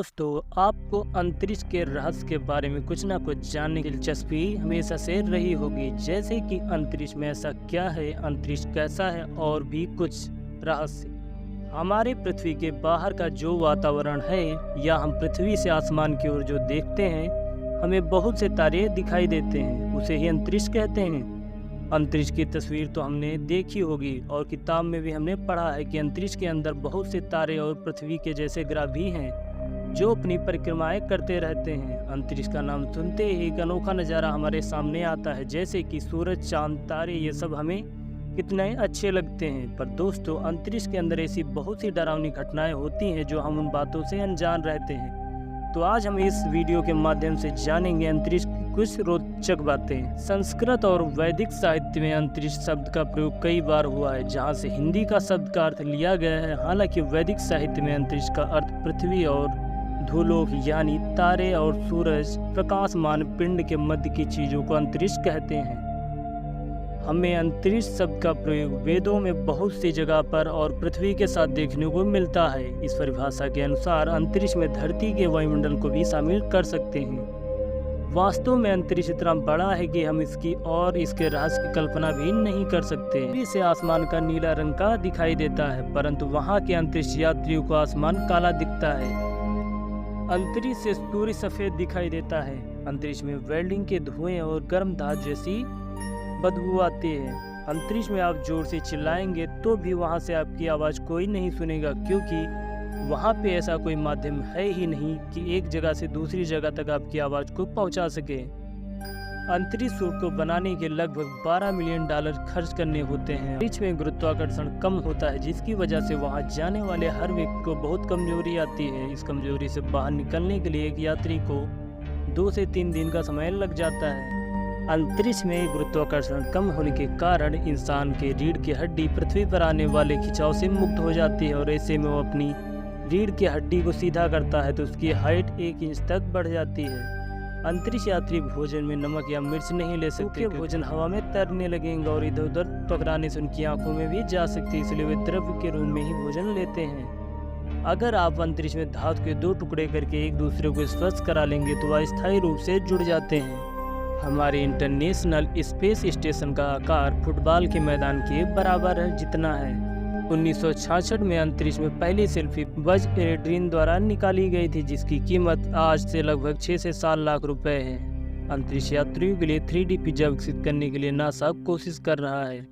दोस्तों, आपको अंतरिक्ष के रहस्य के बारे में कुछ ना कुछ जानने की दिलचस्पी हमेशा से रही होगी। जैसे कि अंतरिक्ष में ऐसा क्या है, अंतरिक्ष कैसा है और भी कुछ रहस्य। हमारे पृथ्वी के बाहर का जो वातावरण है या हम पृथ्वी से आसमान की ओर जो देखते हैं, हमें बहुत से तारे दिखाई देते हैं, उसे ही अंतरिक्ष कहते हैं। अंतरिक्ष की तस्वीर तो हमने देखी होगी और किताब में भी हमने पढ़ा है कि अंतरिक्ष के अंदर बहुत से तारे और पृथ्वी के जैसे ग्रह भी हैं जो अपनी परिक्रमाएं करते रहते हैं। अंतरिक्ष का नाम सुनते ही एक अनोखा नज़ारा हमारे सामने आता है, जैसे कि सूरज, चांद, तारे, ये सब हमें कितने अच्छे लगते हैं। पर दोस्तों, अंतरिक्ष के अंदर ऐसी बहुत सी डरावनी घटनाएं होती हैं जो हम उन बातों से अनजान रहते हैं। तो आज हम इस वीडियो के माध्यम से जानेंगे अंतरिक्ष की कुछ रोचक बातें। संस्कृत और वैदिक साहित्य में अंतरिक्ष शब्द का प्रयोग कई बार हुआ है, जहां से हिंदी का शब्द का अर्थ लिया गया है। हालांकि वैदिक साहित्य में अंतरिक्ष का अर्थ पृथ्वी और धूलोक यानी तारे और सूरज, प्रकाशमान पिंड के मध्य की चीजों को अंतरिक्ष कहते हैं। हमें अंतरिक्ष शब्द का प्रयोग वेदों में बहुत सी जगह पर और पृथ्वी के साथ देखने को मिलता है। इस परिभाषा के अनुसार अंतरिक्ष में धरती के वायुमंडल को भी शामिल कर सकते हैं। वास्तव में अंतरिक्ष इतना बड़ा है कि हम इसकी और इसके रहस्य की कल्पना भी नहीं कर सकते। पृथ्वी से आसमान का नीला रंग का दिखाई देता है, परंतु वहाँ के अंतरिक्ष यात्रियों को आसमान काला दिखता है। अंतरिक्ष से सूर्य सफेद दिखाई देता है। अंतरिक्ष में वेल्डिंग के धुएं और गर्म धात जैसी बदबू आती है। अंतरिक्ष में आप जोर से चिल्लाएंगे तो भी वहां से आपकी आवाज कोई नहीं सुनेगा, क्योंकि वहां पे ऐसा कोई माध्यम है ही नहीं कि एक जगह से दूसरी जगह तक आपकी आवाज को पहुंचा सके। अंतरिक्ष सूट को बनाने के लगभग $12 मिलियन खर्च करने होते हैं। अंतरिक्ष में गुरुत्वाकर्षण कम होता है, जिसकी वजह से वहां जाने वाले हर व्यक्ति को बहुत कमजोरी आती है। इस कमजोरी से बाहर निकलने के लिए एक यात्री को 2 से 3 दिन का समय लग जाता है। अंतरिक्ष में गुरुत्वाकर्षण कम होने के कारण इंसान के रीढ़ की हड्डी पृथ्वी पर आने वाले खिंचाव से मुक्त हो जाती है और ऐसे में वो अपनी रीढ़ की हड्डी को सीधा करता है तो उसकी हाइट 1 इंच तक बढ़ जाती है। अंतरिक्ष यात्री भोजन में नमक या मिर्च नहीं ले सकते। भोजन हवा में तैरने लगेंगे और इधर उधर टकराने से उनकी आंखों में भी जा सकती है, इसलिए वे द्रव्य के रूप में ही भोजन लेते हैं। अगर आप अंतरिक्ष में धातु के 2 टुकड़े करके एक दूसरे को स्पर्श करा लेंगे तो वह अस्थायी रूप से जुड़ जाते हैं। हमारे इंटरनेशनल स्पेस स्टेशन का आकार फुटबॉल के मैदान के बराबर है जितना है। 1966 में अंतरिक्ष में पहली सेल्फी बज एड्रिन द्वारा निकाली गई थी, जिसकी कीमत आज से लगभग 6 से 7 लाख रुपए है। अंतरिक्ष यात्रियों के लिए 3D पिज्जा विकसित करने के लिए नासा कोशिश कर रहा है।